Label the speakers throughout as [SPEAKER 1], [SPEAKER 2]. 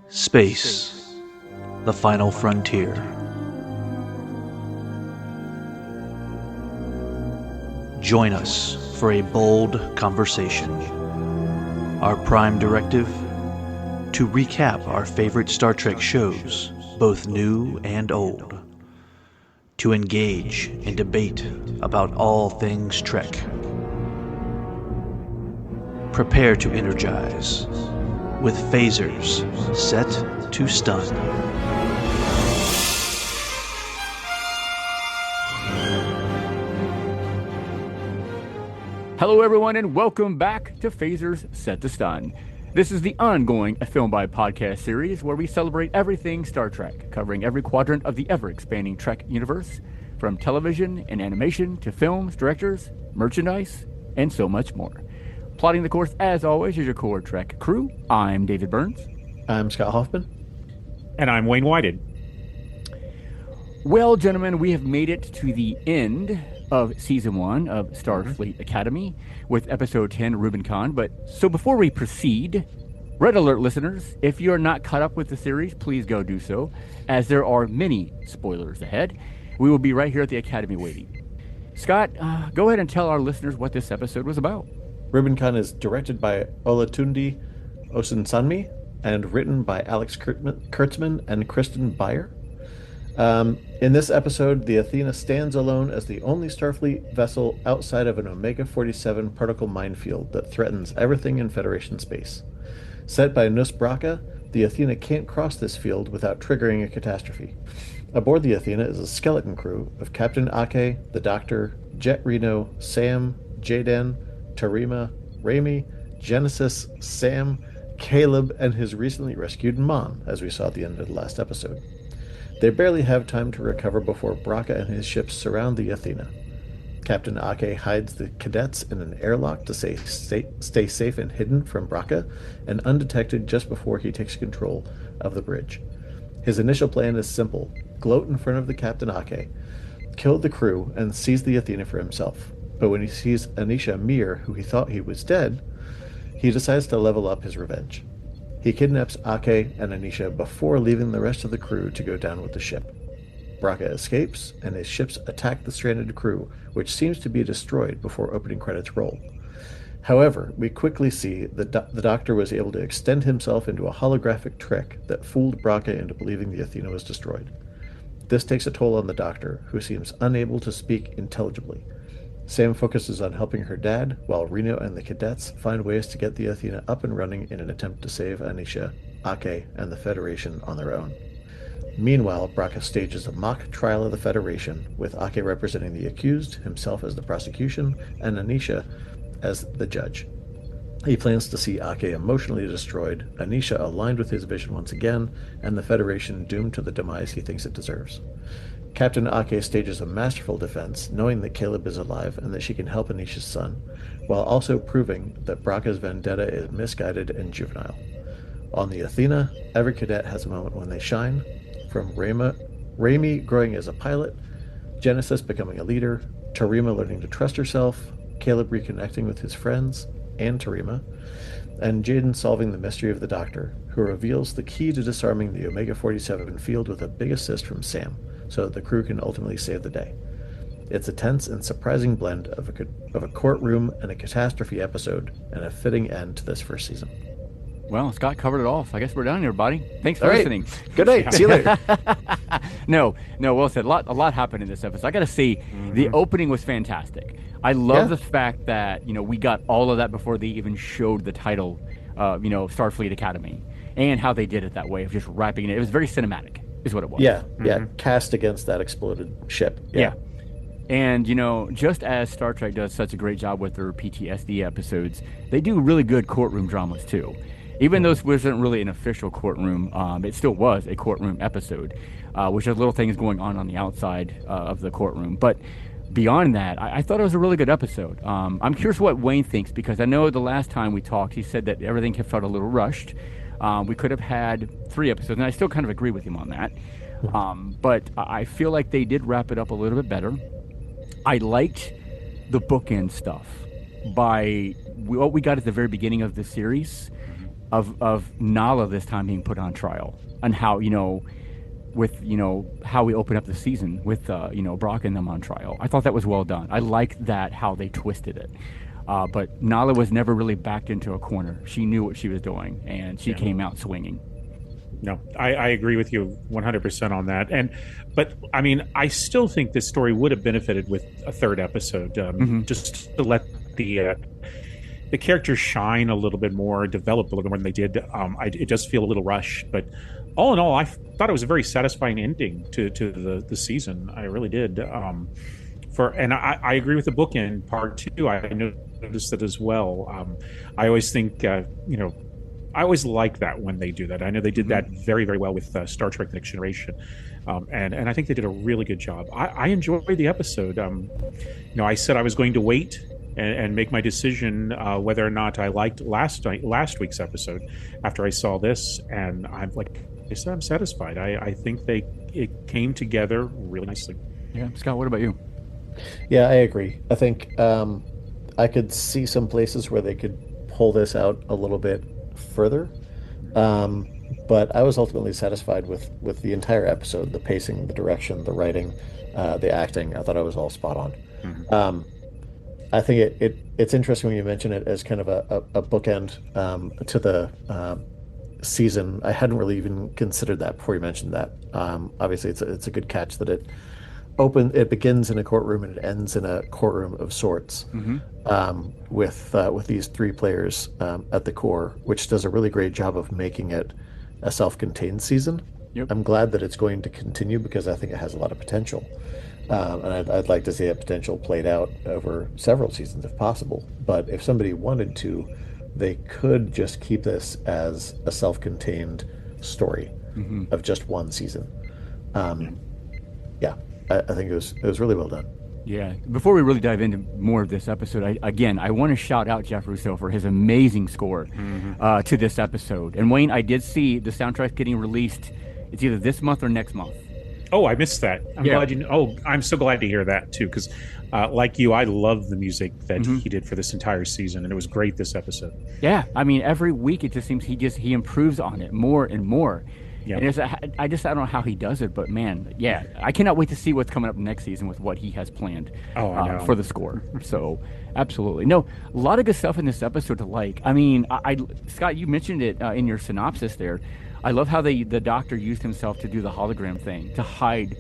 [SPEAKER 1] Space, the final frontier. Join us for a bold conversation. Our prime directive: to recap our favorite Star Trek shows, both new and old. To engage in debate about all things Trek. Prepare to energize with phasers set to stun.
[SPEAKER 2] Hello everyone and welcome back to Phasers Set to Stun. This is the ongoing Film by Podcast series where we celebrate everything Star Trek, covering every quadrant of the ever-expanding Trek universe, from television and animation to films, directors, merchandise, and so much more. Plotting the course, as always, is your core Trek crew. I'm David Burns.
[SPEAKER 3] I'm Scott Hoffman.
[SPEAKER 4] And I'm Wayne Whited.
[SPEAKER 2] Well, gentlemen, we have made it to the end of Season 1 of Starfleet Academy with Episode 10, Rubincon. So before we proceed, red alert listeners, if you are not caught up with the series, please go do so, as there are many spoilers ahead. We will be right here at the Academy waiting. Scott, go ahead and tell our listeners what this episode was about.
[SPEAKER 3] Rubincon is directed by Olatunde Osunsanmi and written by Alex Kurtzman and Kristen Beyer. In this episode, the Athena stands alone as the only Starfleet vessel outside of an Omega-47 particle minefield that threatens everything in Federation space. Set by Nus Braka, the Athena can't cross this field without triggering a catastrophe. Aboard the Athena is a skeleton crew of Captain Ake, the Doctor, Jet Reno, Sam, Jaden, Tarima, Rami, Genesis, Sam, Caleb, and his recently rescued Mon, as we saw at the end of the last episode. They barely have time to recover before Braka and his ships surround the Athena. Captain Ake hides the cadets in an airlock to stay safe and hidden from Braka, and undetected just before he takes control of the bridge. His initial plan is simple: gloat in front of the Captain Ake, kill the crew, and seize the Athena for himself. But when he sees Anisha Mir, who he thought he was dead, he decides to level up his revenge. He kidnaps Ake and Anisha before leaving the rest of the crew to go down with the ship. Braka escapes, and his ships attack the stranded crew, which seems to be destroyed before opening credits roll. However, we quickly see that the Doctor was able to extend himself into a holographic trick that fooled Braka into believing the Athena was destroyed. This takes a toll on the Doctor, who seems unable to speak intelligibly. Sam focuses on helping her dad, while Reno and the cadets find ways to get the Athena up and running in an attempt to save Anisha, Ake, and the Federation on their own. Meanwhile, Braka stages a mock trial of the Federation, with Ake representing the accused, himself as the prosecution, and Anisha as the judge. He plans to see Ake emotionally destroyed, Anisha aligned with his vision once again, and the Federation doomed to the demise he thinks it deserves. Captain Ake stages a masterful defense, knowing that Caleb is alive and that she can help Anisha's son, while also proving that Braka's vendetta is misguided and juvenile. On the Athena, every cadet has a moment when they shine, from Rami growing as a pilot, Genesis becoming a leader, Tarima learning to trust herself, Caleb reconnecting with his friends and Tarima, and Jaden solving the mystery of the Doctor, who reveals the key to disarming the Omega-47 field with a big assist from Sam, so that the crew can ultimately save the day. It's a tense and surprising blend of a courtroom and a catastrophe episode, and a fitting end to this first season.
[SPEAKER 2] Well, Scott covered it all, so I guess we're done, everybody. Thanks for
[SPEAKER 3] all right.
[SPEAKER 2] listening.
[SPEAKER 3] Good night. See you later.
[SPEAKER 2] No, well said. A lot happened in this episode. I got to say, the opening was fantastic. I love the fact that, we got all of that before they even showed the title, Starfleet Academy, and how they did it that way of just wrapping it. It was very cinematic, is what it was.
[SPEAKER 3] Yeah, cast against that exploded ship.
[SPEAKER 2] Yeah. And, just as Star Trek does such a great job with their PTSD episodes, they do really good courtroom dramas, too. Even though this wasn't really an official courtroom, it still was a courtroom episode, which has little things going on the outside of the courtroom. But beyond that, I thought it was a really good episode. I'm curious what Wayne thinks, because I know the last time we talked, he said that everything felt a little rushed. We could have had 3 episodes, and I still kind of agree with him on that. But I feel like they did wrap it up a little bit better. I liked the bookend stuff by what we got at the very beginning of the series of Nala this time being put on trial, and how, with, how we open up the season with, Brock and them on trial. I thought that was well done. I liked that, how they twisted it. But Nala was never really backed into a corner. She knew what she was doing, and she came out swinging.
[SPEAKER 4] No, I agree with you 100% on that. But I mean, I still think this story would have benefited with a third episode, just to let the characters shine a little bit more, develop a little more than they did. It does feel a little rushed, but all in all, I thought it was a very satisfying ending to the season. I really did. And I agree with the bookend part too. I noticed that as well. I always think, I always like that when they do that. I know they did that very, very well with Star Trek: Next Generation, and I think they did a really good job. I enjoyed the episode. I said I was going to wait and make my decision whether or not I liked last week's episode after I saw this, and I'm like I said, I'm satisfied. I think it came together really nicely.
[SPEAKER 2] Yeah, Scott, what about you?
[SPEAKER 3] Yeah, I agree. I think I could see some places where they could pull this out a little bit further, but I was ultimately satisfied with the entire episode, the pacing, the direction, the writing, the acting. I thought I was all spot on. I think it's interesting when you mention it as kind of a bookend to the season. I hadn't really even considered that before you mentioned that. Obviously, it's a good catch that it begins in a courtroom and it ends in a courtroom of sorts, with these three players at the core, which does a really great job of making it a self-contained season.
[SPEAKER 2] Yep.
[SPEAKER 3] I'm glad that it's going to continue because I think it has a lot of potential, and I'd like to see that potential played out over several seasons if possible. But if somebody wanted to, they could just keep this as a self-contained story of just one season. Yeah. I think it was really well done.
[SPEAKER 2] Yeah. Before we really dive into more of this episode, I want to shout out Jeff Russo for his amazing score to this episode. And Wayne, I did see the soundtrack getting released. It's either this month or next month.
[SPEAKER 4] Oh, I missed that. I'm glad I'm so glad to hear that too, because like you, I love the music that he did for this entire season, and it was great this episode.
[SPEAKER 2] Yeah, I mean, every week it just seems he improves on it more and more. Yeah. And I don't know how he does it, but man, yeah, I cannot wait to see what's coming up next season with what he has planned for the score. So, absolutely. No, a lot of good stuff in this episode to like. I mean, Scott, you mentioned it in your synopsis there. I love how the doctor used himself to do the hologram thing, to hide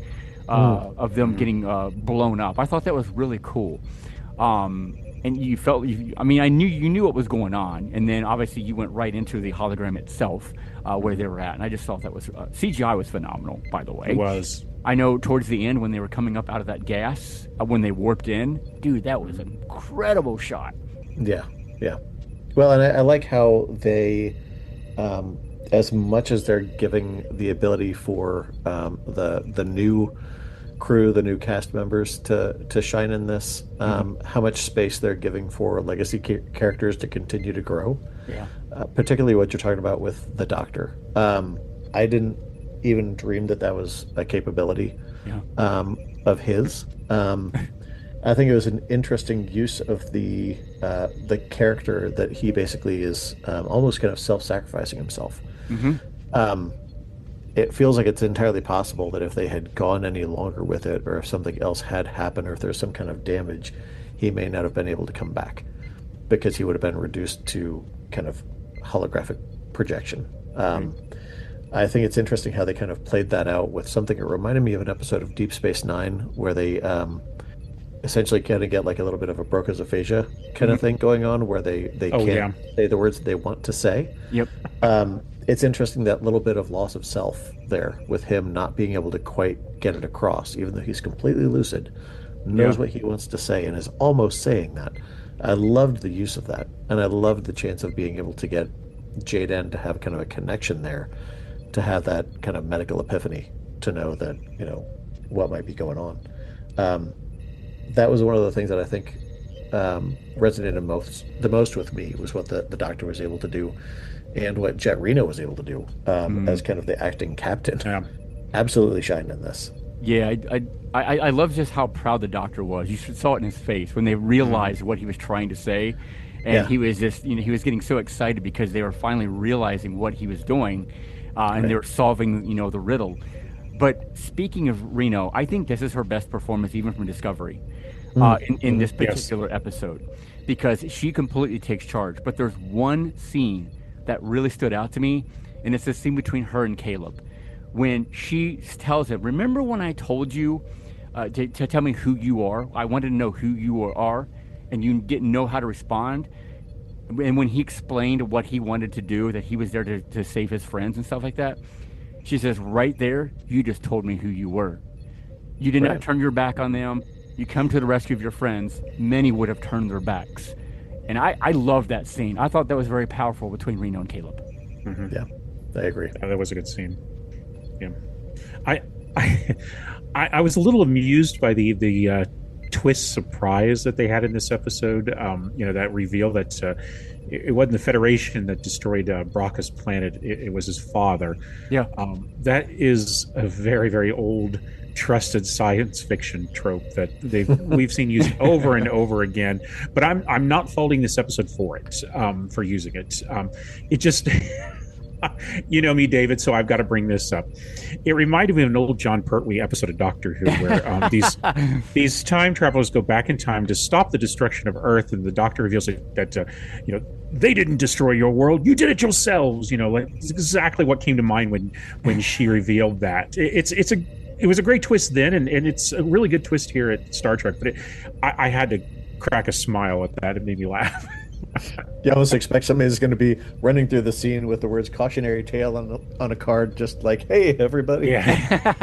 [SPEAKER 2] of them getting blown up. I thought that was really cool. And you felt, I mean, you knew what was going on, and then obviously you went right into the hologram itself, where they were at, and I just thought that was CGI was phenomenal. By the way,
[SPEAKER 4] it was.
[SPEAKER 2] I know towards the end when they were coming up out of that gas, when they warped in, dude, that was an incredible shot.
[SPEAKER 3] Yeah. Well, and I like how they, as much as they're giving the ability for the new crew, the new cast members to shine in this, how much space they're giving for legacy characters to continue to grow.
[SPEAKER 2] Yeah.
[SPEAKER 3] Particularly what you're talking about with the Doctor. I didn't even dream that was a capability of his. I think it was an interesting use of the character that he basically is almost kind of self-sacrificing himself. It feels like it's entirely possible that if they had gone any longer with it, or if something else had happened, or if there's some kind of damage, he may not have been able to come back because he would have been reduced to kind of holographic projection. I think it's interesting how they kind of played that out with something that reminded me of an episode of Deep Space Nine, where they essentially kind of get like a little bit of a brachiocephalia kind of thing going on, where they can't say the words they want to say.
[SPEAKER 2] Yep.
[SPEAKER 3] It's interesting, that little bit of loss of self there with him not being able to quite get it across, even though he's completely lucid, knows what he wants to say and is almost saying that. I loved the use of that, and I loved the chance of being able to get Jaden to have kind of a connection there, to have that kind of medical epiphany, to know that, what might be going on. That was one of the things that I think resonated the most with me, was what the Doctor was able to do, and what Jet Reno was able to do as kind of the acting captain.
[SPEAKER 4] Yeah.
[SPEAKER 3] Absolutely shined in this.
[SPEAKER 2] Yeah, I love just how proud the Doctor was. You saw it in his face when they realized what he was trying to say, and he was just, he was getting so excited because they were finally realizing what he was doing, and they were solving, the riddle. But speaking of Reno, I think this is her best performance, even from Discovery, in this particular episode, because she completely takes charge. But there's one scene that really stood out to me, and it's the scene between her and Caleb, when she tells him, "Remember when I told you to tell me who you are? I wanted to know who you are, and you didn't know how to respond." And when he explained what he wanted to do, that he was there to save his friends and stuff like that, she says, "Right there, you just told me who you were. You did not turn your back on them. You come to the rescue of your friends. Many would have turned their backs." And I love that scene. I thought that was very powerful between Reno and Caleb.
[SPEAKER 4] Mm-hmm.
[SPEAKER 3] Yeah, I agree.
[SPEAKER 4] Yeah, that was a good scene. Yeah, I was a little amused by the twist surprise that they had in this episode. That reveal that it wasn't the Federation that destroyed Brocca's planet; it was his father.
[SPEAKER 2] Yeah,
[SPEAKER 4] that is a very, very old, trusted science fiction trope that we've seen used over and over again. But I'm not faulting this episode for it, for using it. It just. You know me, David, so I've got to bring this up. It reminded me of an old John Pertwee episode of Doctor Who, where these time travelers go back in time to stop the destruction of Earth, and the Doctor reveals that they didn't destroy your world, you did it yourselves. It's exactly what came to mind when she revealed that. It was a great twist then, and it's a really good twist here at Star Trek. But I had to crack a smile at that. It made me laugh.
[SPEAKER 3] You almost expect somebody who's going to be running through the scene with the words "cautionary tale" on a card, just like, "Hey, everybody!"
[SPEAKER 2] Yeah.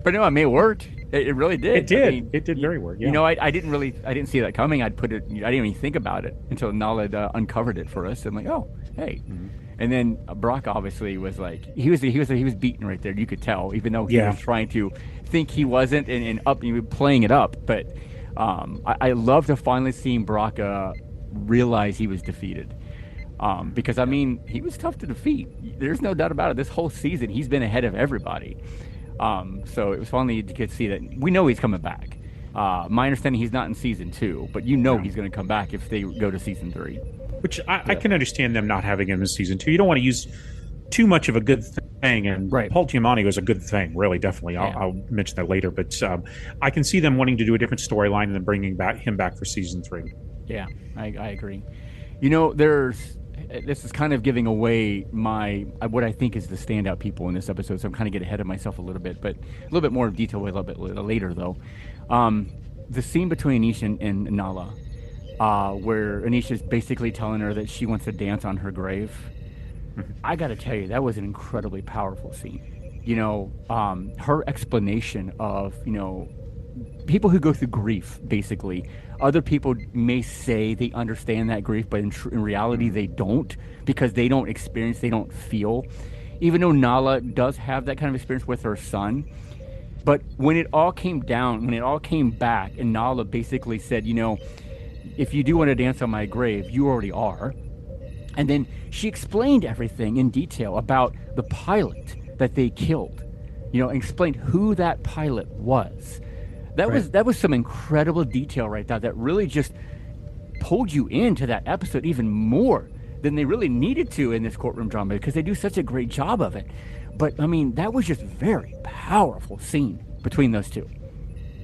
[SPEAKER 2] But no, I mean, it worked. It really did.
[SPEAKER 4] It did.
[SPEAKER 2] I mean,
[SPEAKER 4] it did very well. Yeah.
[SPEAKER 2] I didn't see that coming. I didn't even think about it until Nala uncovered it for us. I'm like, oh, hey. Mm-hmm. And then Brock obviously was like, he was beaten right there. You could tell, even though he was trying to think he wasn't and playing it up, but. I love to finally seeing Brock realize he was defeated, because I mean, he was tough to defeat. There's no doubt about it. This whole season he's been ahead of everybody, so it was finally to see that we know he's coming back. My understanding, he's not in season 2, but he's going to come back if they go to season 3,
[SPEAKER 4] which I can understand them not having him in season 2. You don't want to use too much of a good thing, and Paul Giamatti was a good thing, really, definitely. I'll mention that later, but I can see them wanting to do a different storyline and then bringing him back for season 3.
[SPEAKER 2] Yeah, I agree. This is kind of giving away what I think is the standout people in this episode, so I'm kind of getting ahead of myself a little bit, but a little bit more detail a little bit later, though. The scene between Anisha and Nala, where Anisha's basically telling her that she wants to dance on her grave. I got to tell you, that was an incredibly powerful scene. Her explanation of, people who go through grief, basically. Other people may say they understand that grief, but in reality, they don't, because they don't experience, they don't feel. Even though Nala does have that kind of experience with her son. But when it all came back, and Nala basically said, if you do want to dance on my grave, you already are. And then she explained everything in detail about the pilot that they killed, and explained who that pilot was. That was some incredible detail right there that really just pulled you into that episode even more than they really needed to in this courtroom drama, because they do such a great job of it. But I mean, that was just very powerful scene between those two.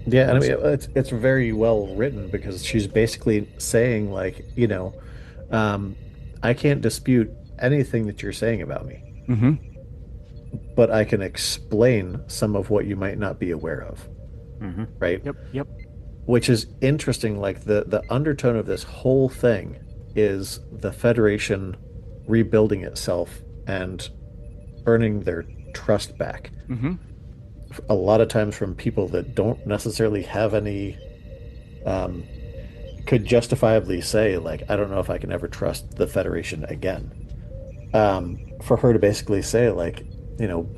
[SPEAKER 3] Yeah, and I mean, it's very well written, because she's basically saying, like, I can't dispute anything that you're saying about me, but I can explain some of what you might not be aware of, right?
[SPEAKER 2] Yep.
[SPEAKER 3] Which is interesting. Like the undertone of this whole thing is the Federation rebuilding itself and earning their trust back. A lot of times from people that don't necessarily have any could justifiably say, like, I don't know if I can ever trust the Federation again. For her to basically say, like,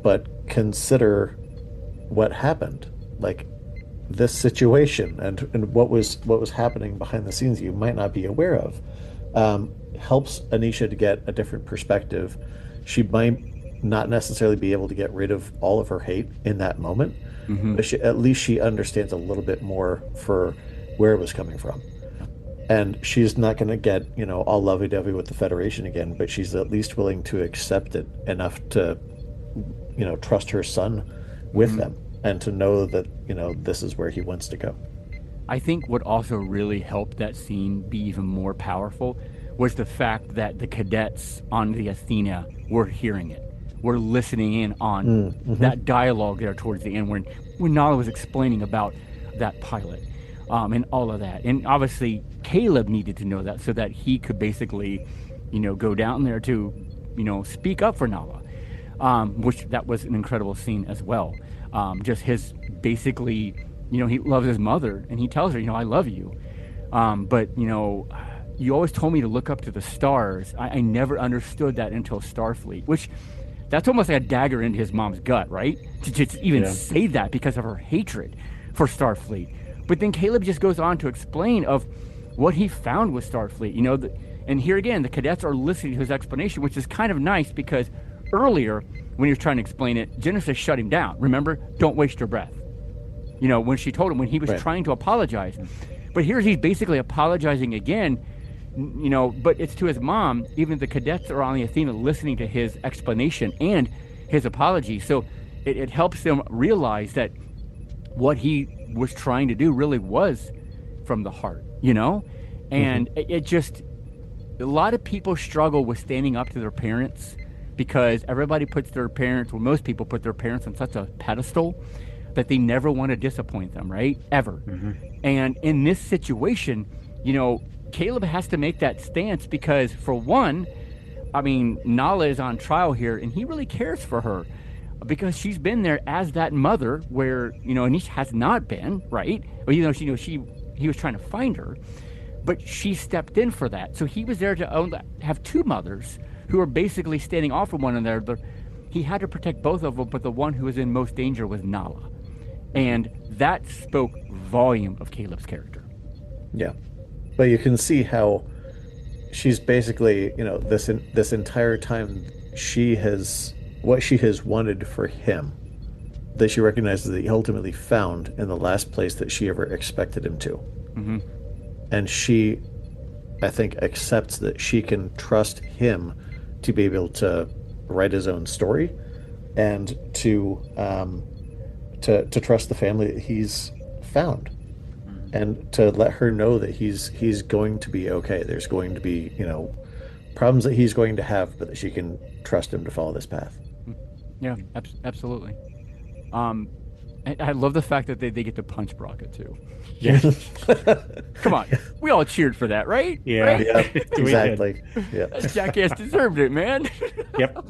[SPEAKER 3] but consider what happened, like this situation and what was happening behind the scenes you might not be aware of, helps Anisha to get a different perspective. She might not necessarily be able to get rid of all of her hate in that moment, but at least she understands a little bit more for where it was coming from. And she's not going to get, all lovey-dovey with the Federation again, but she's at least willing to accept it enough to, trust her son with them and to know that, this is where he wants to go.
[SPEAKER 2] I think what also really helped that scene be even more powerful was the fact that the cadets on the Athena were hearing it, were listening in on that dialogue there towards the end when Nala was explaining about that pilot and all of that. And obviously Caleb needed to know that so that he could basically, go down there to, speak up for Nala, which that was an incredible scene as well. Just his basically, he loves his mother and he tells her, I love you. But, you always told me to look up to the stars. I never understood that until Starfleet, which that's almost like a dagger into his mom's gut, right? To just even say that because of her hatred for Starfleet. But then Caleb just goes on to explain of what he found with Starfleet, and here again, the cadets are listening to his explanation, which is kind of nice because earlier when he was trying to explain it, Genesis shut him down. Remember, don't waste your breath. When she told him, when he was trying to apologize. But here he's basically apologizing again, but it's to his mom. Even the cadets are on the Athena listening to his explanation and his apology. So it helps them realize that what he was trying to do really was from the heart, And it just, a lot of people struggle with standing up to their parents because everybody puts their parents, well, most people put their parents on such a pedestal that they never want to disappoint them, right? Ever. And in this situation, Caleb has to make that stance because, for one, Nala is on trial here and he really cares for her because she's been there as that mother where, Anish has not been, right? Well, he was trying to find her, but she stepped in for that. So he was there to have two mothers who are basically standing off from one another. He had to protect both of them, but the one who was in most danger was Nala. And that spoke volume of Caleb's character.
[SPEAKER 3] Yeah. But you can see how she's basically, this entire time what she has wanted for him, that she recognizes that he ultimately found in the last place that she ever expected him to. And she, I think, accepts that she can trust him to be able to write his own story and to trust the family that he's found. And to let her know that he's going to be okay. There's going to be, problems that he's going to have, but that she can trust him to follow this path.
[SPEAKER 2] Yeah, absolutely. I love the fact that they get to punch Braca too.
[SPEAKER 4] Yeah.
[SPEAKER 2] Come on. We all cheered for that, right?
[SPEAKER 4] Yeah.
[SPEAKER 2] Right?
[SPEAKER 3] Yeah, exactly. Yeah.
[SPEAKER 2] That jackass deserved it, man.
[SPEAKER 4] Yep.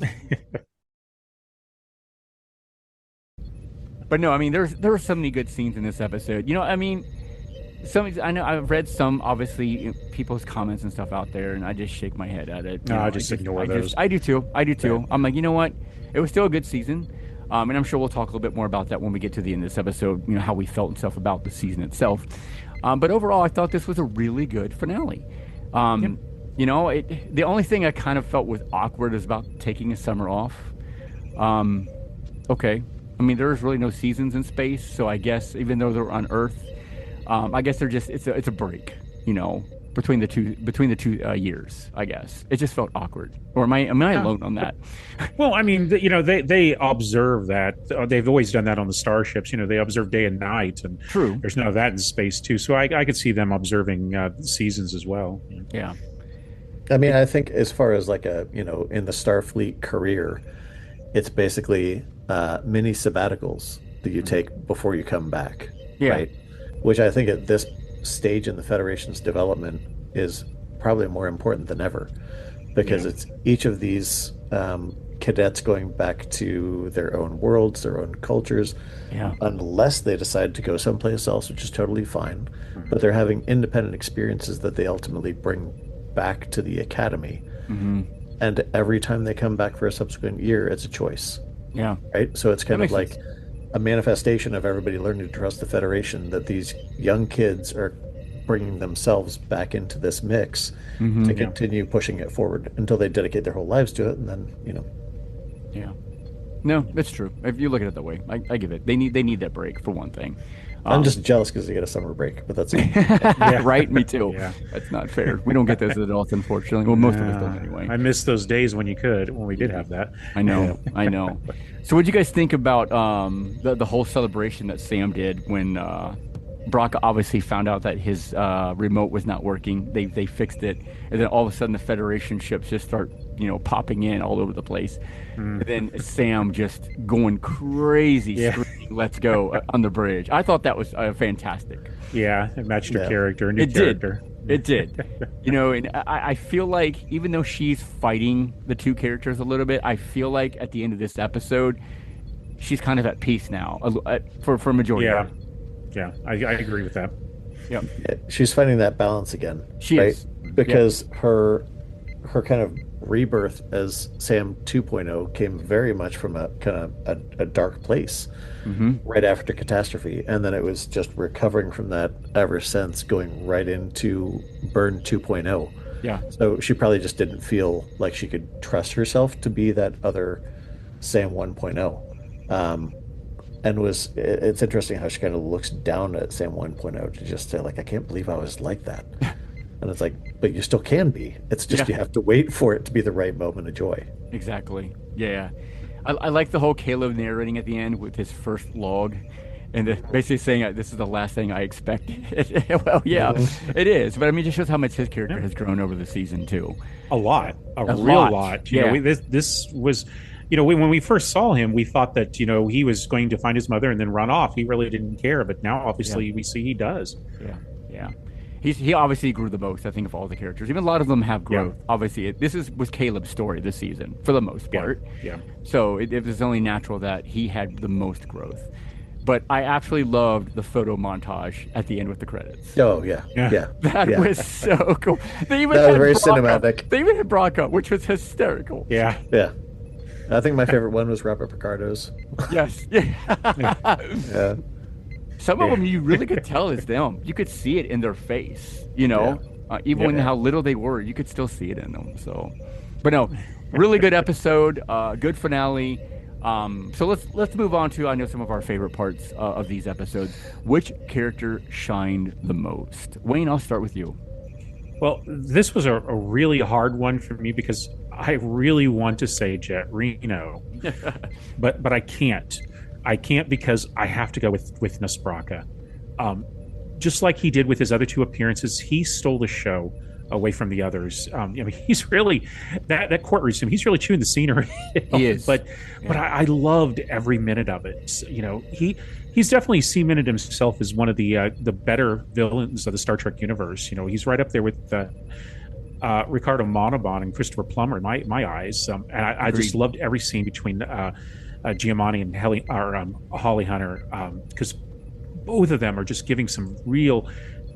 [SPEAKER 2] But no, there were so many good scenes in this episode. I know I've read some, obviously, people's comments and stuff out there, and I just shake my head at it.
[SPEAKER 4] No, I just ignore those.
[SPEAKER 2] I do too.
[SPEAKER 4] Yeah.
[SPEAKER 2] I'm like, you know what? It was still a good season. And I'm sure we'll talk a little bit more about that when we get to the end of this episode, how we felt and stuff about the season itself. But overall, I thought this was a really good finale. The only thing I kind of felt was awkward is about taking a summer off. Okay. There's really no seasons in space, so I guess even though they're on Earth, I guess they're just, it's a break, between the two years, I guess. It just felt awkward. Or am I alone on that?
[SPEAKER 4] Well, they observe that. They've always done that on the starships. They observe day and night, and
[SPEAKER 2] True.
[SPEAKER 4] There's none of that in space too. So I could see them observing seasons as well.
[SPEAKER 2] Yeah.
[SPEAKER 3] I think as far as like in the Starfleet career, it's basically mini sabbaticals that you take before you come back.
[SPEAKER 2] Yeah.
[SPEAKER 3] Right? Which I think at this stage in the Federation's development is probably more important than ever, because it's each of these cadets going back to their own worlds, their own cultures, unless they decide to go someplace else, which is totally fine. But they're having independent experiences that they ultimately bring back to the Academy. And every time they come back for a subsequent year, it's a choice.
[SPEAKER 2] Yeah.
[SPEAKER 3] Right? So it's kind of like
[SPEAKER 2] sense.
[SPEAKER 3] A manifestation of everybody learning to trust the Federation, that these young kids are bringing themselves back into this mix to continue pushing it forward until they dedicate their whole lives to it, and then
[SPEAKER 2] Yeah. No, that's true. If you look at it that way, I give it. They need that break for one thing.
[SPEAKER 3] I'm just jealous because they get a summer break, but that's okay.
[SPEAKER 2] Right? Me too.
[SPEAKER 4] Yeah.
[SPEAKER 2] That's not fair. We don't get those as adults, unfortunately. Well, most of us don't anyway.
[SPEAKER 4] I miss those days when we did have that.
[SPEAKER 2] I know. I know. So what do you guys think about the whole celebration that Sam did when Brock obviously found out that his remote was not working? They fixed it, and then all of a sudden the Federation ships just start popping in all over the place. And then Sam just going crazy, screaming, "Let's go!" on the bridge. I thought that was fantastic.
[SPEAKER 4] Yeah, it matched her character, new
[SPEAKER 2] It
[SPEAKER 4] character.
[SPEAKER 2] It did. And I feel like even though she's fighting the two characters a little bit, I feel like at the end of this episode, she's kind of at peace now for majority.
[SPEAKER 4] Yeah, I agree with that.
[SPEAKER 2] Yeah,
[SPEAKER 3] she's finding that balance again.
[SPEAKER 2] She is.
[SPEAKER 3] Because her kind of rebirth as Sam 2.0 came very much from a kind of a dark place right after catastrophe, and then it was just recovering from that ever since, going right into Burn 2.0.
[SPEAKER 2] Yeah.
[SPEAKER 3] So she probably just didn't feel like she could trust herself to be that other Sam 1.0. And it's interesting how she kind of looks down at Sam 1.0 to just say, like, I can't believe I was like that. And it's like, but you still can be. It's just you have to wait for it to be the right moment of joy.
[SPEAKER 2] Exactly. Yeah. I like the whole Caleb narrating at the end with his first log and basically saying this is the last thing I expected. Well, yeah, it is. But I mean, it just shows how much his character has grown over the season, too.
[SPEAKER 4] A lot. A real lot. You know, this was... when we first saw him, we thought that, he was going to find his mother and then run off. He really didn't care. But now, obviously, we see he does.
[SPEAKER 2] Yeah. He obviously grew the most, I think, of all the characters. Even a lot of them have growth.
[SPEAKER 4] Yeah.
[SPEAKER 2] Obviously, this was Caleb's story this season, for the most part.
[SPEAKER 4] Yeah.
[SPEAKER 2] So it was only natural that he had the most growth. But I absolutely loved the photo montage at the end with the credits.
[SPEAKER 3] Oh, yeah.
[SPEAKER 2] That was so cool. That
[SPEAKER 3] was very cinematic.
[SPEAKER 2] They even had Brock up, which was hysterical.
[SPEAKER 3] Yeah. I think my favorite one was Robert Picardo's.
[SPEAKER 2] Yes.
[SPEAKER 3] Yeah.
[SPEAKER 2] Some of them you really could tell is them. You could see it in their face, even when how little they were, you could still see it in them. So, but no, really good episode, good finale. So let's move on to, I know, some of our favorite parts of these episodes. Which character shined the most? Wayne, I'll start with you.
[SPEAKER 4] Well, this was a really hard one for me because I really want to say Jet Reno, but I can't. I can't because I have to go with Nasbraka. Just like he did with his other two appearances, he stole the show away from the others. He's really that courtroom scene. He's really chewing the scenery.
[SPEAKER 2] He is,
[SPEAKER 4] but I loved every minute of it. He's definitely cemented himself as one of the better villains of the Star Trek universe. He's right up there with Ricardo Montalban and Christopher Plummer in my eyes. And I just loved every scene between Giamatti and Holly Hunter, because both of them are just giving some real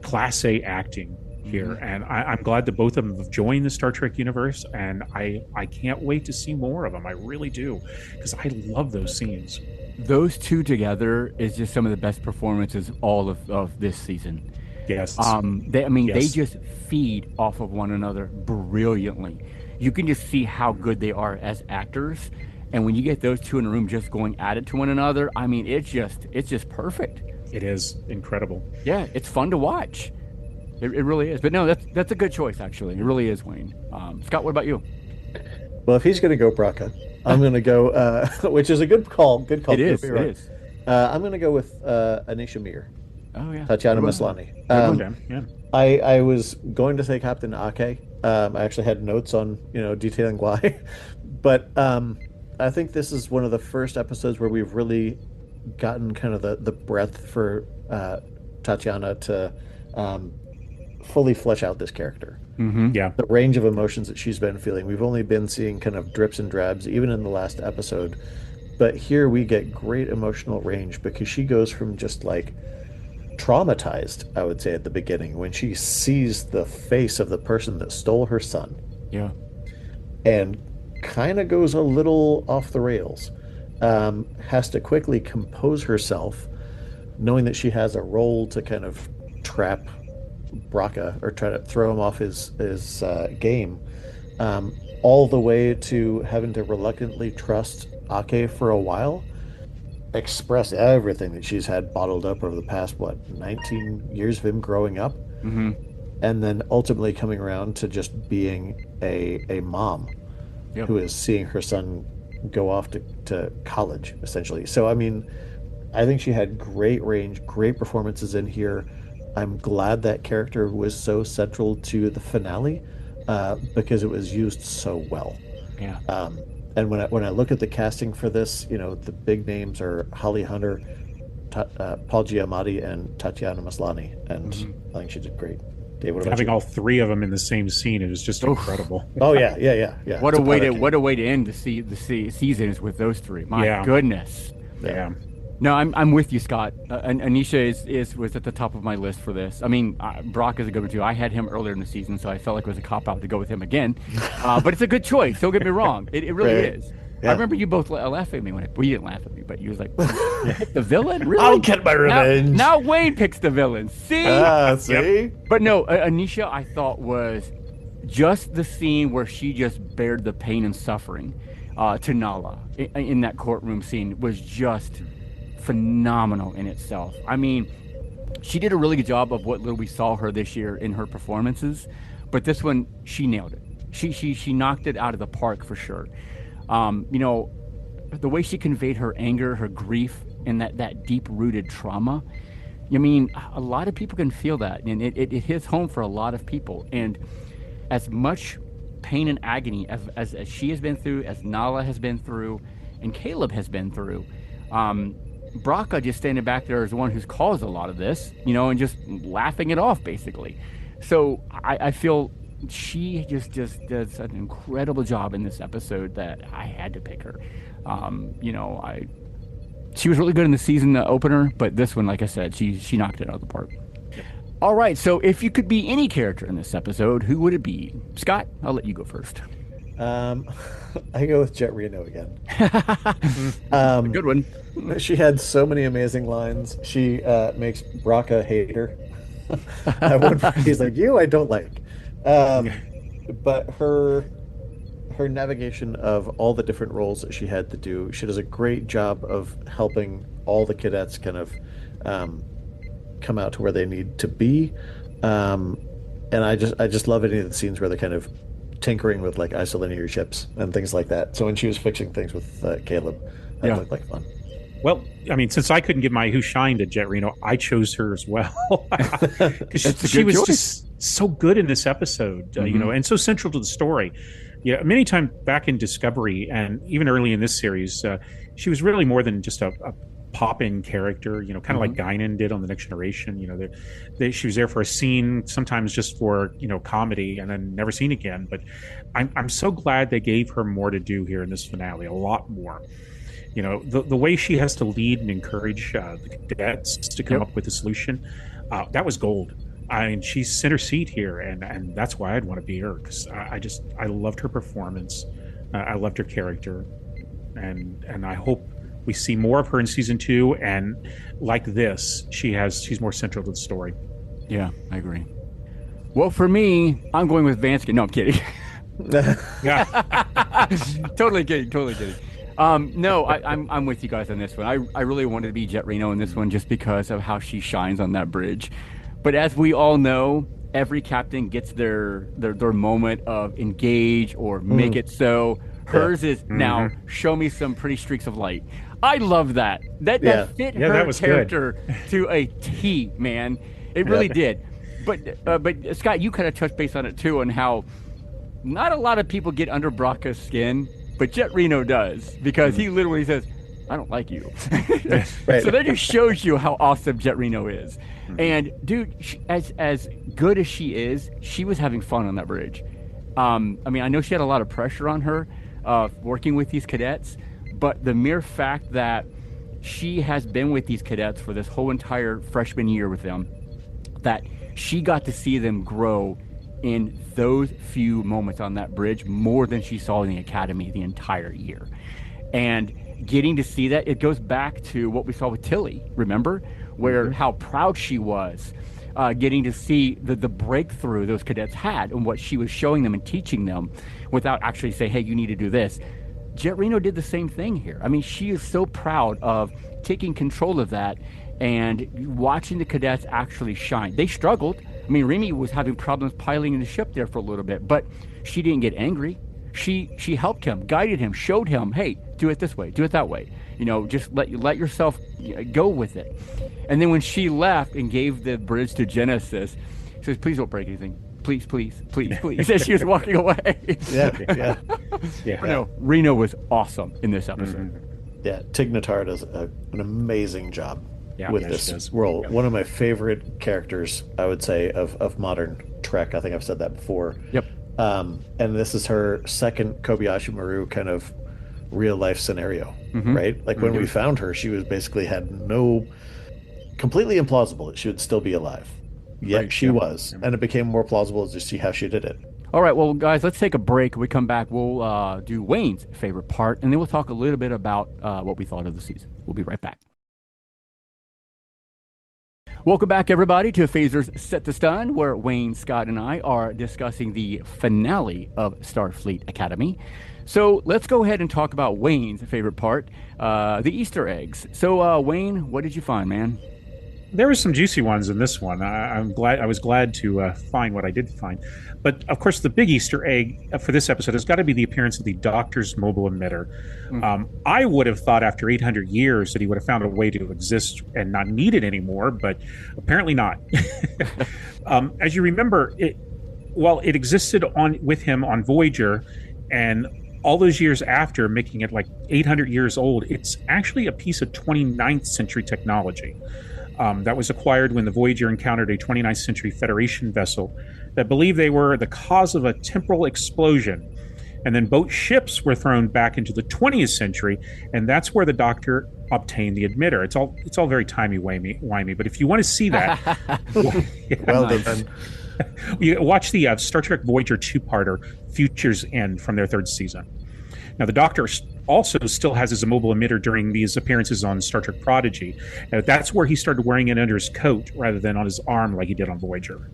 [SPEAKER 4] Class A acting here, and I'm glad that both of them have joined the Star Trek universe, and I can't wait to see more of them. I really do, because I love those scenes.
[SPEAKER 2] Those two together is just some of the best performances all of this season.
[SPEAKER 4] Yes.
[SPEAKER 2] They just feed off of one another brilliantly. You can just see how good they are as actors. And when you get those two in a room just going at it to one another, I mean, it's just perfect.
[SPEAKER 4] It is incredible.
[SPEAKER 2] Yeah, it's fun to watch. It really is. But no, that's a good choice, actually. It really is, Wayne. Scott, what about you?
[SPEAKER 3] Well, if he's going to go Braca, I'm going to go, which is a good call. Good call.
[SPEAKER 2] It is.
[SPEAKER 3] I'm going to go with Anisha Mir.
[SPEAKER 2] Oh, yeah.
[SPEAKER 3] Tatiana Maslany. I was going to say Captain Ake. I actually had notes on, detailing why. But I think this is one of the first episodes where we've really gotten kind of the breadth for Tatiana to fully flesh out this character.
[SPEAKER 4] Yeah.
[SPEAKER 3] The range of emotions that she's been feeling. We've only been seeing kind of drips and drabs, even in the last episode. But here we get great emotional range because she goes from just like traumatized, I would say, at the beginning when she sees the face of the person that stole her son.
[SPEAKER 2] Yeah.
[SPEAKER 3] And kind of goes a little off the rails. Has to quickly compose herself, knowing that she has a role to kind of trap Braca or try to throw him off his game, all the way to having to reluctantly trust Ake for a while. express everything that she's had bottled up over the past, what, 19 years of him growing up.
[SPEAKER 2] Mm-hmm.
[SPEAKER 3] And then ultimately coming around to just being a mom
[SPEAKER 2] Yep.
[SPEAKER 3] who is seeing her son go off to college, essentially. So, I mean, I think she had great range, great performances in here. I'm glad that character was so central to the finale because it was used so well.
[SPEAKER 2] Yeah.
[SPEAKER 3] And when I look at the casting for this, you know, the big names are Holly Hunter, Paul Giamatti, and Tatiana Maslany, and I think she did great. Dave, what about
[SPEAKER 4] Having
[SPEAKER 3] you?
[SPEAKER 4] all three of them in the same scene, it was just incredible.
[SPEAKER 3] Oh yeah.
[SPEAKER 2] What
[SPEAKER 3] It's
[SPEAKER 2] a way to
[SPEAKER 3] powder keg.
[SPEAKER 2] what a way to end the season is with those three. My
[SPEAKER 4] Yeah.
[SPEAKER 2] goodness.
[SPEAKER 4] Yeah.
[SPEAKER 2] No, I'm with you, Scott. Anisha was at the top of my list for this. I mean, Brock is a good one too. I had him earlier in the season, so I felt like it was a cop out to go with him again. But it's a good choice. Don't get me wrong. It really
[SPEAKER 3] Right.
[SPEAKER 2] is.
[SPEAKER 3] Yeah.
[SPEAKER 2] I remember you both laughed at me when well, you didn't laugh at me, but you was like, pick the villain? Really?
[SPEAKER 3] I'll get my revenge.
[SPEAKER 2] Now Wayne picks the villain. See?
[SPEAKER 3] See?
[SPEAKER 2] But no, Anisha, I thought was just the scene where she just bared the pain and suffering to Nala in that courtroom scene was just phenomenal in itself. I mean, she did a really good job of what little we saw her this year in her performances, but this one, she nailed it. She knocked it out of the park for sure. You know, the way she conveyed her anger, her grief, and that deep-rooted trauma. I mean, a lot of people can feel that, and it hits home for a lot of people. And as much pain and agony as she has been through, as Nala has been through, and Caleb has been through, Braca just standing back there as the one who's caused a lot of this, you know, and just laughing it off, basically. So I feel she just does an incredible job in this episode that I had to pick her. You know, she was really good in the season opener, but this one, like I said, she knocked it out of the park. All right, so if you could be any character in this episode, who would it be? Scott, I'll let you go first.
[SPEAKER 3] I go with Jet Reno again.
[SPEAKER 2] Good one.
[SPEAKER 3] She had so many amazing lines. She makes Braca hate her. At one point, he's like, "You, I don't like." But her navigation of all the different roles that she had to do, she does a great job of helping all the cadets kind of come out to where they need to be. And I just love any of the scenes where they're kind of tinkering with like isolinear ships and things like that. So when she was fixing things with Caleb, that looked like fun.
[SPEAKER 4] Well, I mean, since I couldn't give my who shined to Jet Reno, I chose her as well. Because she was just so good in this episode, you know, and so central to the story. Yeah, many times back in Discovery and even early in this series, she was really more than just a pop-in character, you know, kind of like Guinan did on The Next Generation. You know, she was there for a scene, sometimes just for, you know, comedy, and then never seen again. But I'm so glad they gave her more to do here in this finale, a lot more. You know, the way she has to lead and encourage the cadets to come up with a solution, that was gold. I mean, she's center seat here, and that's why I'd want to be her, because I loved her performance, I loved her character, and I hope we see more of her in season 2. And like this, she's more central to the story.
[SPEAKER 2] Yeah, I agree. Well, for me, I'm going with Vansky. No, I'm kidding.
[SPEAKER 4] Yeah.
[SPEAKER 2] Totally kidding. No, I'm with you guys on this one. I really wanted to be Jet Reno in this one just because of how she shines on that bridge. But as we all know, every captain gets their moment of engage or make it so. Hers is now show me some pretty streaks of light. I love that. That fit her
[SPEAKER 4] that was
[SPEAKER 2] character to a T, man. It really did. But Scott, you kind of touched base on it too, on how not a lot of people get under Braca's skin, but Jet Reno does, because he literally says, "I don't like you."
[SPEAKER 3] Right.
[SPEAKER 2] So that just shows you how awesome Jet Reno is. And dude, as good as she is, she was having fun on that bridge. I mean, I know she had a lot of pressure on her working with these cadets, but the mere fact that she has been with these cadets for this whole entire freshman year with them, that she got to see them grow in those few moments on that bridge more than she saw in the academy the entire year. And getting to see that, it goes back to what we saw with Tilly, remember? Where how proud she was, getting to see the breakthrough those cadets had and what she was showing them and teaching them without actually saying, hey, you need to do this. Jet Reno did the same thing here. I mean, she is so proud of taking control of that and watching the cadets actually shine. They struggled. I mean, Remy was having problems piloting the ship there for a little bit, but she didn't get angry. She helped him, guided him, showed him, hey, do it this way, do it that way. You know, just let yourself go with it. And then when she left and gave the bridge to Genesis, she says, please don't break anything. Please, please, please, please. As she was walking away.
[SPEAKER 3] Yeah.
[SPEAKER 2] No, Reno was awesome in this episode.
[SPEAKER 3] Mm-hmm. Yeah, Tig Notaro does an amazing job with this role. One of my favorite characters, I would say, of modern Trek. I think I've said that before.
[SPEAKER 2] Yep.
[SPEAKER 3] And this is her second Kobayashi Maru kind of real life scenario, right? Like when we found her, she was basically had no, completely implausible that she would still be alive. Yet she was, and it became more plausible to see how she did it.
[SPEAKER 2] All right, well, guys, let's take a break. When we come back, we'll do Wayne's favorite part, and then we'll talk a little bit about what we thought of the season. We'll be right back. Welcome back, everybody, to Phasers Set to Stun, where Wayne, Scott, and I are discussing the finale of Starfleet Academy. So let's go ahead and talk about Wayne's favorite part, the Easter eggs. So, Wayne, what did you find, man?
[SPEAKER 4] There were some juicy ones in this one. I was glad to find what I did find. But of course, the big Easter egg for this episode has got to be the appearance of the Doctor's mobile emitter. I would have thought after 800 years that he would have found a way to exist and not need it anymore, but apparently not. As you remember, it existed with him on Voyager, and all those years after, making it like 800 years old, it's actually a piece of 29th century technology. That was acquired when the Voyager encountered a 29th century Federation vessel that believed they were the cause of a temporal explosion. And then both ships were thrown back into the 20th century, and that's where the Doctor obtained the emitter. It's all very timey-wimey, but if you want to see that,
[SPEAKER 3] well done.
[SPEAKER 4] You watch the Star Trek Voyager two-parter, Future's End, from their third season. Now, the Doctor also still has his mobile emitter during these appearances on Star Trek Prodigy. That's where he started wearing it under his coat rather than on his arm like he did on Voyager.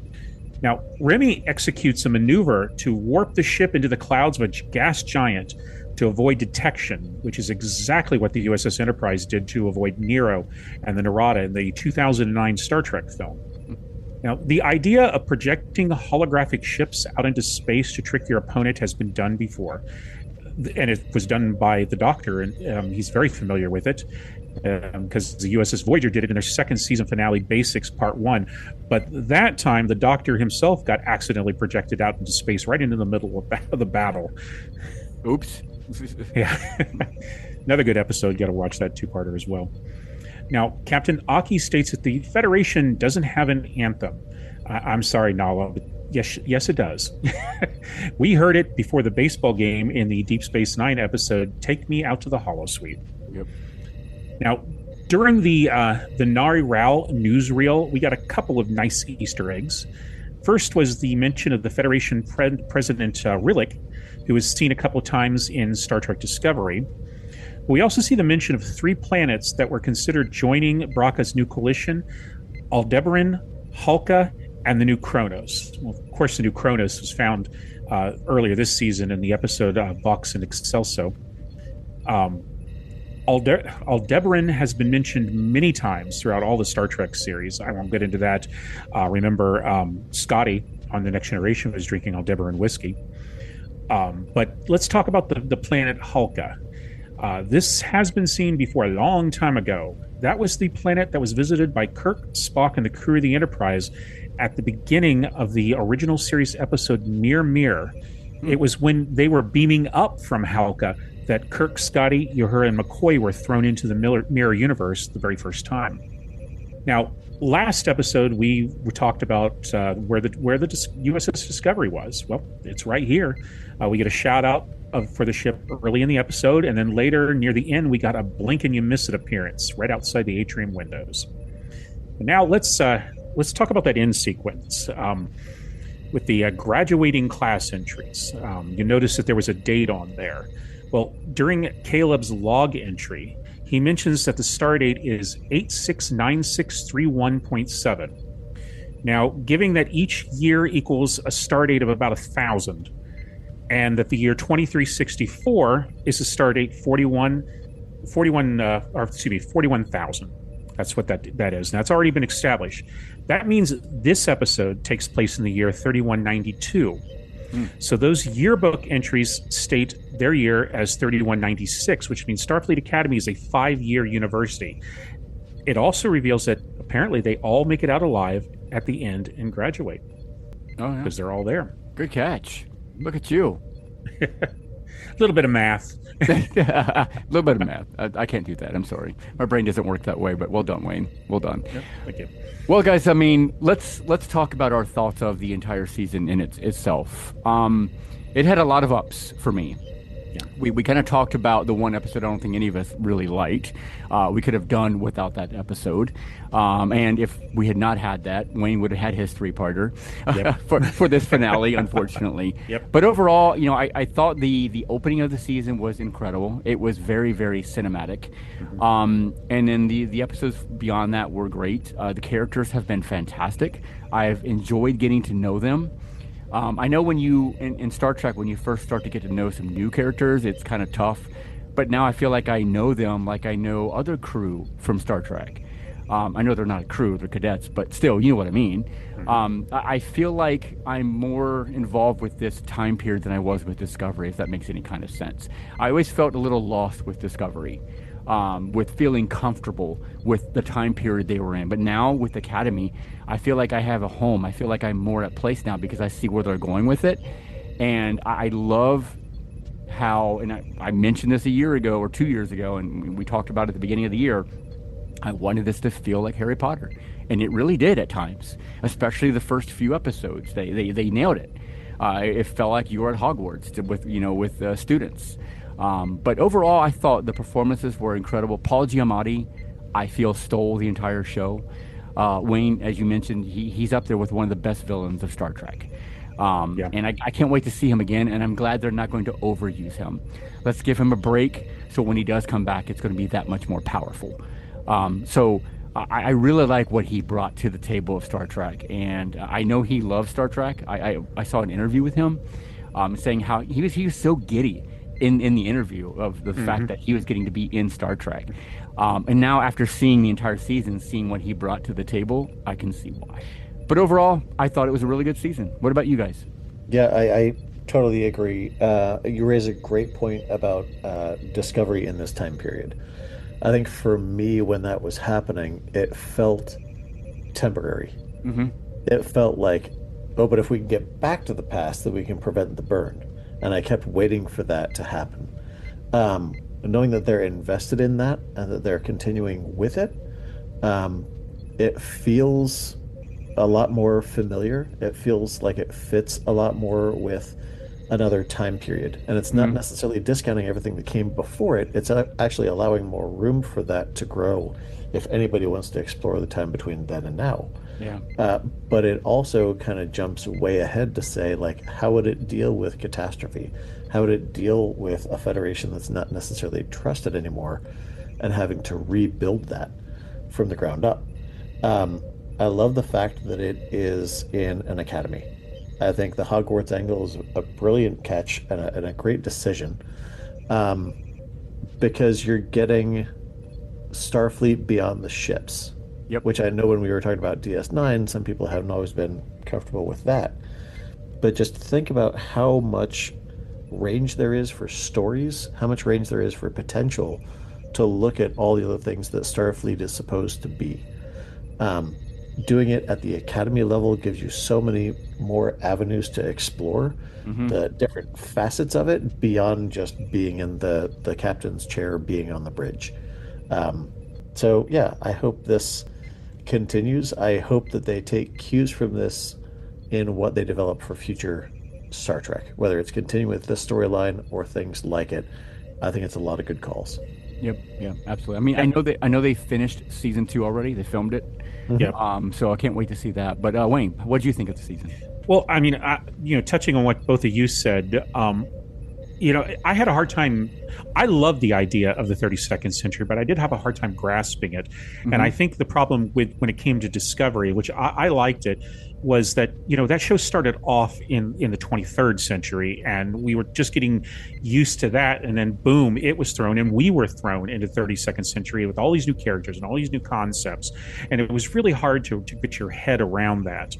[SPEAKER 4] Now, Remy executes a maneuver to warp the ship into the clouds of a gas giant to avoid detection, which is exactly what the USS Enterprise did to avoid Nero and the Narada in the 2009 Star Trek film. Now, the idea of projecting holographic ships out into space to trick your opponent has been done before. And it was done by the Doctor, and he's very familiar with it because the USS Voyager did it in their second season finale, Basics Part 1. But that time, the Doctor himself got accidentally projected out into space right into the middle of the battle.
[SPEAKER 2] Oops.
[SPEAKER 4] Yeah. Another good episode. You got to watch that two-parter as well. Now, Captain Aki states that the Federation doesn't have an anthem. I'm sorry, Nala, but yes, it does. We heard it before the baseball game in the Deep Space Nine episode, Take Me Out to the Holosuite.
[SPEAKER 2] Yep.
[SPEAKER 4] Now, during the Nari Rao newsreel, we got a couple of nice Easter eggs. First was the mention of the Federation President Rillick, who was seen a couple of times in Star Trek Discovery. We also see the mention of 3 planets that were considered joining Bracca's new coalition: Aldebaran, Halka, and the new Kronos. Well, of course, the new Kronos was found earlier this season in the episode Vox and Excelso. Aldebaran has been mentioned many times throughout all the Star Trek series. I won't get into that. Remember, Scotty on The Next Generation was drinking Aldebaran whiskey. But let's talk about the planet Halka. This has been seen before a long time ago. That was the planet that was visited by Kirk, Spock, and the crew of the Enterprise at the beginning of the original series episode Mir Mir. It was when they were beaming up from Halka that Kirk, Scotty, Uhura, and McCoy were thrown into the Mirror universe the very first time. Now, last episode we talked about where the USS Discovery was. Well, it's right here. We get a shout out for the ship early in the episode, and then later near the end we got a blink and you miss it appearance right outside the atrium windows. And now let's talk about that end sequence with the graduating class entries. You notice that there was a date on there. Well, during Caleb's log entry, he mentions that the star date is 869631.7. Now, given that each year equals a star date of about 1,000, and that the year 2364 is the star date 41,000. That's what that is. And that's already been established. That means this episode takes place in the year 3192. So those yearbook entries state their year as 3196, which means Starfleet Academy is a 5-year university. It also reveals that apparently they all make it out alive at the end and graduate.
[SPEAKER 2] Oh, yeah.
[SPEAKER 4] Because they're all there.
[SPEAKER 2] Good catch. Look at you.
[SPEAKER 4] A little bit of math.
[SPEAKER 2] A little bit of math. I can't do that. I'm sorry. My brain doesn't work that way, but well done, Wayne. Well done.
[SPEAKER 4] Yep, thank you.
[SPEAKER 2] Well, guys, I mean, let's talk about our thoughts of the entire season in itself. It had a lot of ups for me.
[SPEAKER 4] Yeah.
[SPEAKER 2] We kind of talked about the one episode I don't think any of us really liked. We could have done without that episode. And if we had not had that, Wayne would have had his 3-parter for this finale, unfortunately.
[SPEAKER 4] Yep.
[SPEAKER 2] But overall, you know, I thought the opening of the season was incredible. It was very, very cinematic. And then the episodes beyond that were great. The characters have been fantastic. I've enjoyed getting to know them. I know when you, in Star Trek, when you first start to get to know some new characters, it's kind of tough. But now I feel like I know them like I know other crew from Star Trek. I know they're not a crew, they're cadets, but still, you know what I mean. I feel like I'm more involved with this time period than I was with Discovery, if that makes any kind of sense. I always felt a little lost with Discovery. With feeling comfortable with the time period they were in. But now with Academy, I feel like I have a home. I feel like I'm more at place now because I see where they're going with it. And I love how, and I mentioned this a year ago or 2 years ago, and we talked about it at the beginning of the year, I wanted this to feel like Harry Potter. And it really did at times, especially the first few episodes. They nailed it. It felt like you were at Hogwarts with students. But overall, I thought the performances were incredible. Paul Giamatti, I feel, stole the entire show. Wayne, as you mentioned, he's up there with one of the best villains of Star Trek. And I can't wait to see him again, and I'm glad they're not going to overuse him. Let's give him a break, so when he does come back, it's going to be that much more powerful. So I really like what he brought to the table of Star Trek, and I know he loves Star Trek. I saw an interview with him saying how he was so giddy in the interview of the fact that he was getting to be in Star Trek. And now after seeing the entire season, seeing what he brought to the table, I can see why. But overall, I thought it was a really good season. What about you guys?
[SPEAKER 3] Yeah, I totally agree. You raise a great point about Discovery in this time period. I think for me, when that was happening, it felt temporary. It felt like, oh, but if we can get back to the past, then we can prevent the burn. And I kept waiting for that to happen. Knowing that they're invested in that and that they're continuing with it, it feels a lot more familiar. It feels like it fits a lot more with another time period. And it's not necessarily discounting everything that came before it. It's actually allowing more room for that to grow if anybody wants to explore the time between then and now.
[SPEAKER 2] Yeah.
[SPEAKER 3] But it also kind of jumps way ahead to say, like, how would it deal with catastrophe? How would it deal with a federation that's not necessarily trusted anymore and having to rebuild that from the ground up? I love the fact that it is in an academy. I think the Hogwarts angle is a brilliant catch and a great decision, because you're getting Starfleet beyond the ships.
[SPEAKER 2] Yep.
[SPEAKER 3] Which I know when we were talking about DS9, some people haven't always been comfortable with that. But just think about how much range there is for stories, how much range there is for potential to look at all the other things that Starfleet is supposed to be. Doing it at the academy level gives you so many more avenues to explore the different facets of it beyond just being in the captain's chair, being on the bridge. So yeah, I hope this continues. I hope that they take cues from this in what they develop for future Star Trek, whether it's continuing with this storyline or things like it. I think it's a lot of good calls.
[SPEAKER 2] Yep. Yeah, absolutely. I mean, I know they finished season 2 already. They filmed it.
[SPEAKER 4] Yep.
[SPEAKER 2] So I can't wait to see that. But Wayne, what did you think of the season?
[SPEAKER 4] Well, I mean, touching on what both of you said, I had a hard time. I love the idea of the 32nd century, but I did have a hard time grasping it. And I think the problem when it came to Discovery, which I liked it, was that that show started off in the 23rd century, and we were just getting used to that, and then boom, it was thrown, and we were thrown into 32nd century with all these new characters and all these new concepts, and it was really hard to get your head around that.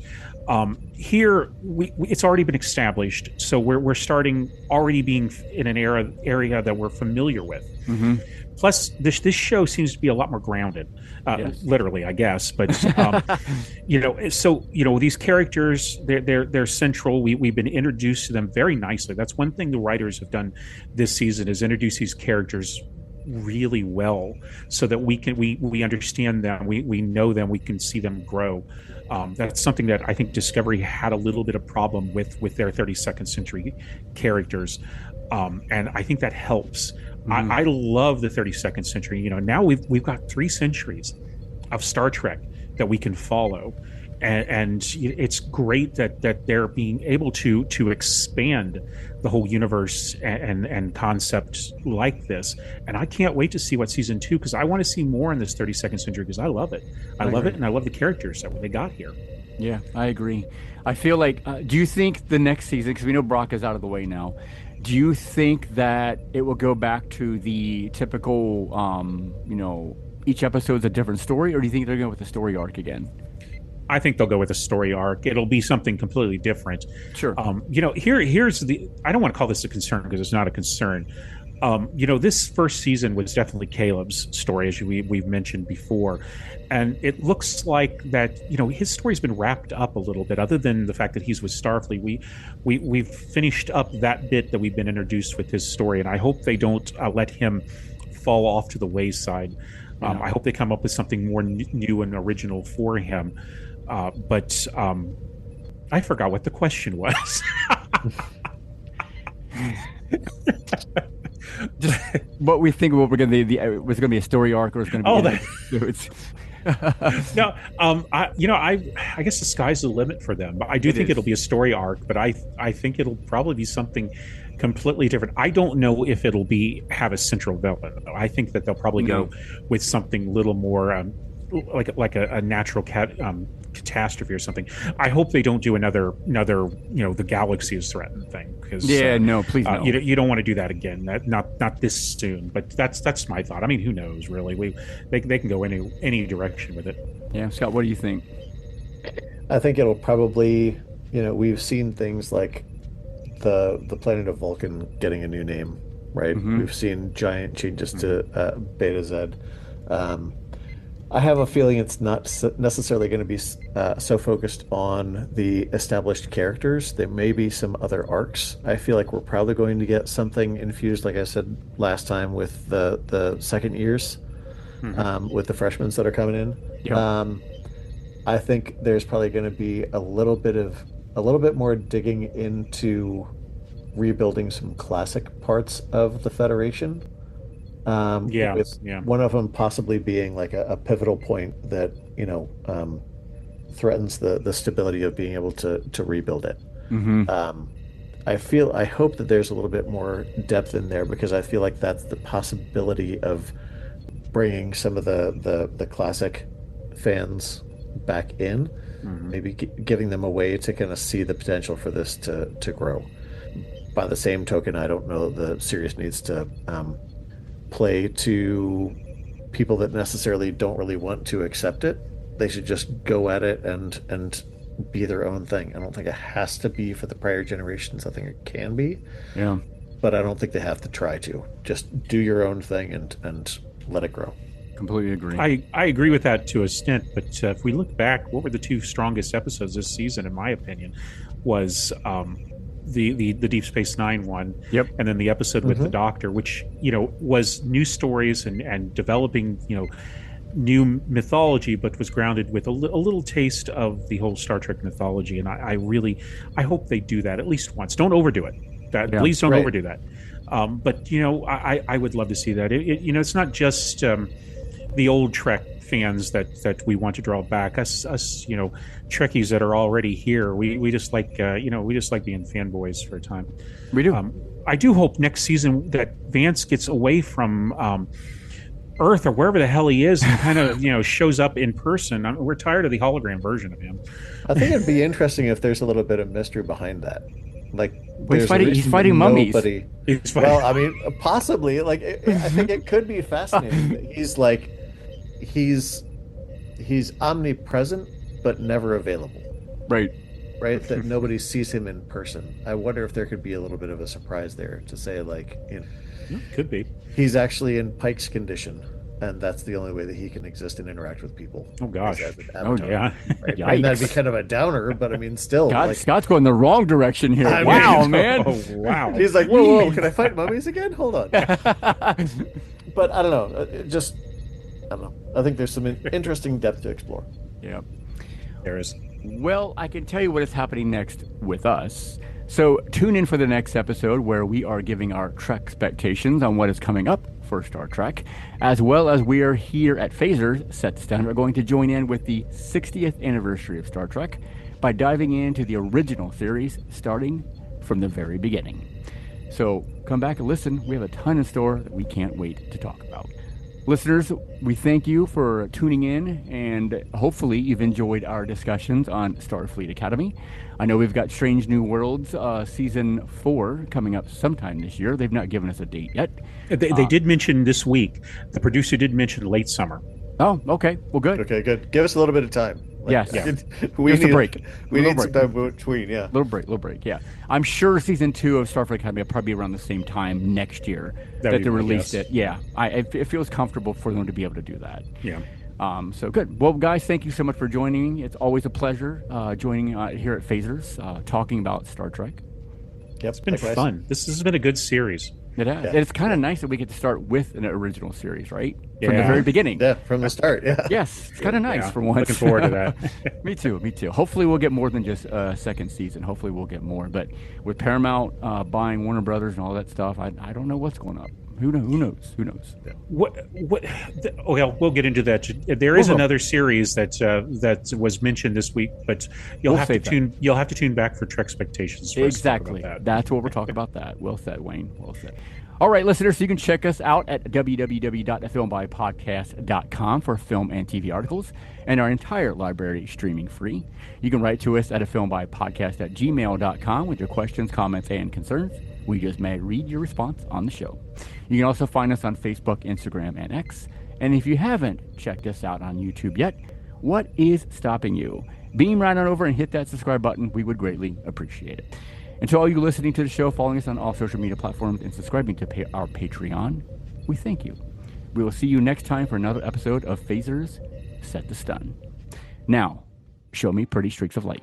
[SPEAKER 4] Here, it's already been established, so we're starting already being in an area that we're familiar with.
[SPEAKER 2] Mm-hmm.
[SPEAKER 4] Plus, this show seems to be a lot more grounded,
[SPEAKER 2] Yes.
[SPEAKER 4] literally, I guess. But so these characters, they're central. We've been introduced to them very nicely. That's one thing the writers have done this season, is introduce these characters really well, so that we understand them, we know them, we can see them grow. That's something that I think Discovery had a little bit of problem with their 32nd century characters, and I think that helps. Mm-hmm. I love the 32nd century. Now we've got 3 centuries of Star Trek that we can follow, and it's great that they're being able to expand the whole universe and concept like this. And I can't wait to see what season 2, because I want to see more in this 32nd century, because I love it. I love it, and I love the characters that they got here.
[SPEAKER 2] Yeah, I agree. I feel like, do you think the next season, because we know Brock is out of the way now, do you think that it will go back to the typical, each episode's a different story, or do you think they're going with the story arc again?
[SPEAKER 4] I think they'll go with a story arc. It'll be something completely different.
[SPEAKER 2] Sure.
[SPEAKER 4] Here's I don't want to call this a concern, because it's not a concern. This first season was definitely Caleb's story, as we've mentioned before. And it looks like that, his story's been wrapped up a little bit, other than the fact that he's with Starfleet. We've finished up that bit that we've been introduced with his story. And I hope they don't let him fall off to the wayside.
[SPEAKER 2] Yeah.
[SPEAKER 4] I hope they come up with something more new and original for him. But I forgot what the question was.
[SPEAKER 2] Just what we think, what we're going to be, was it going to be a story arc, or is going to be
[SPEAKER 4] No, I guess the sky's the limit for them. I do think it'll be a story arc, but I think it'll probably be something completely different. I don't know if it'll have a central villain, though. I think that they'll probably go with something a little more like a natural catastrophe or something. I hope they don't do another the galaxy is threatened thing, because
[SPEAKER 2] no, please no.
[SPEAKER 4] You don't want to do that again. Not this soon. But that's my thought. I mean, who knows, really? They can go any direction with it.
[SPEAKER 2] Yeah, Scott, what do you think?
[SPEAKER 3] I think it'll probably, we've seen things like the planet of Vulcan getting a new name, right?
[SPEAKER 2] Mm-hmm.
[SPEAKER 3] We've seen giant changes to Beta Z. I have a feeling it's not necessarily going to be so focused on the established characters. There may be some other arcs. I feel like we're probably going to get something infused, like I said last time, with the second years, with the freshmen that are coming in.
[SPEAKER 2] Yep.
[SPEAKER 3] I think there's probably going to be a little bit more digging into rebuilding some classic parts of the Federation. One of them possibly being like a pivotal point that threatens the stability of being able to rebuild it.
[SPEAKER 2] Mm-hmm.
[SPEAKER 3] I hope that there's a little bit more depth in there, because I feel like that's the possibility of bringing some of the classic fans back in, maybe giving them a way to kind of see the potential for this to grow. By the same token, I don't know the series needs to play to people that necessarily don't really want to accept it. They should just go at it and be their own thing. I don't think it has to be for the prior generations. I think it can be.
[SPEAKER 2] Yeah.
[SPEAKER 3] But I don't think they have to try to. Just do your own thing and let it grow.
[SPEAKER 2] Completely agree.
[SPEAKER 4] I agree with that to a stint, but if we look back, what were the 2 strongest episodes this season, in my opinion, was the Deep Space Nine one, and then the episode with the Doctor, which was new stories and developing new mythology, but was grounded with a little taste of the whole Star Trek mythology. And I hope they do that at least once. Don't overdo it. Please don't overdo that. But I would love to see that. It's not just the old Trek fans that we want to draw back. Us Trekkies that are already here. We just like being fanboys for a time.
[SPEAKER 2] We do.
[SPEAKER 4] I do hope next season that Vance gets away from Earth or wherever the hell he is, and kind of shows up in person. We're tired of the hologram version of him.
[SPEAKER 3] I think it'd be interesting if there's a little bit of mystery behind that. Like,
[SPEAKER 2] Well,
[SPEAKER 3] there's a
[SPEAKER 2] he's
[SPEAKER 3] reason
[SPEAKER 2] fighting
[SPEAKER 3] that
[SPEAKER 2] mummies.
[SPEAKER 3] nobody.
[SPEAKER 4] He's fighting-
[SPEAKER 3] Well, I mean, possibly. Like, I think it could be fascinating. That he's omnipresent but never available.
[SPEAKER 2] Right.
[SPEAKER 3] Right, that nobody sees him in person. I wonder if there could be a little bit of a surprise there to say, like,
[SPEAKER 4] Could be.
[SPEAKER 3] he's actually in Pike's condition, and that's the only way that he can exist and interact with people.
[SPEAKER 4] Oh gosh.
[SPEAKER 3] is as an
[SPEAKER 4] Oh
[SPEAKER 3] avatar,
[SPEAKER 4] yeah.
[SPEAKER 3] right? I mean, that'd be kind of a downer, but I mean, still,
[SPEAKER 2] God,
[SPEAKER 3] like,
[SPEAKER 2] Scott's going the wrong direction here.
[SPEAKER 3] I
[SPEAKER 2] Wow,
[SPEAKER 3] mean,
[SPEAKER 2] man.
[SPEAKER 4] Oh wow.
[SPEAKER 3] he's like, whoa, can I fight mummies again? Hold on. But I don't know. I don't know. I think there's some interesting depth to explore.
[SPEAKER 2] Yeah.
[SPEAKER 4] There is.
[SPEAKER 2] Well, I can tell you what is happening next with us. So tune in for the next episode where we are giving our Trek expectations on what is coming up for Star Trek, as well as we are here at Phasers Set to Stun. We're going to join in with the 60th anniversary of Star Trek by diving into the original series, starting from the very beginning. So come back and listen. We have a ton in store that we can't wait to talk about. Listeners, we thank you for tuning in, and hopefully you've enjoyed our discussions on Starfleet Academy. I know we've got Strange New Worlds Season 4 coming up sometime this year. They've not given us a date yet.
[SPEAKER 4] They did mention this week. The producer did mention late summer.
[SPEAKER 2] Oh, okay. Well, good.
[SPEAKER 3] Okay, good. Give us a little bit of time.
[SPEAKER 2] Yes.
[SPEAKER 4] Yeah.
[SPEAKER 3] We
[SPEAKER 2] Just a
[SPEAKER 3] need
[SPEAKER 2] break.
[SPEAKER 3] We
[SPEAKER 2] Little
[SPEAKER 3] need some
[SPEAKER 2] break.
[SPEAKER 3] time between, yeah.
[SPEAKER 2] Little break, yeah. I'm sure Season 2 of Starfleet Academy will probably be around the same time next year that
[SPEAKER 4] That'd
[SPEAKER 2] they
[SPEAKER 4] be my
[SPEAKER 2] released
[SPEAKER 4] guess.
[SPEAKER 2] it. Yeah, it feels comfortable for them to be able to do that.
[SPEAKER 4] Yeah.
[SPEAKER 2] So good. Well, guys, thank you so much for joining me. It's always a pleasure joining here at Phasers, talking about Star Trek.
[SPEAKER 3] Yep,
[SPEAKER 4] It's been fun. This has been a good series.
[SPEAKER 2] It has.
[SPEAKER 3] Yeah.
[SPEAKER 2] And it's kind of nice that we get to start with an original series, right? From the
[SPEAKER 4] Yeah.
[SPEAKER 2] very beginning.
[SPEAKER 3] Yeah, from the start, yeah.
[SPEAKER 2] Yes, it's kind of nice
[SPEAKER 4] Yeah,
[SPEAKER 2] for once.
[SPEAKER 4] Looking forward to that.
[SPEAKER 2] Me too. Hopefully we'll get more than just a second season. Hopefully we'll get more. But with Paramount buying Warner Brothers and all that stuff, I don't know what's going on. Who knows?
[SPEAKER 4] Well, we'll get into that. There is another series that was mentioned this week, but you'll have to tune back for Trek Expectations. For us to talk
[SPEAKER 2] Exactly.
[SPEAKER 4] about that.
[SPEAKER 2] That's what we're talking about. That. Well said, Wayne. Well said. All right, listeners, so you can check us out at www.afilmbypodcast.com for film and TV articles and our entire library streaming free. You can write to us at afilmbypodcast@gmail.com with your questions, comments, and concerns. We just may read your response on the show. You can also find us on Facebook, Instagram, and X. And if you haven't checked us out on YouTube yet, what is stopping you? Beam right on over and hit that subscribe button. We would greatly appreciate it. And to all you listening to the show, following us on all social media platforms, and subscribing to our Patreon, we thank you. We will see you next time for another episode of Phasers Set to Stun. Now, show me pretty streaks of light.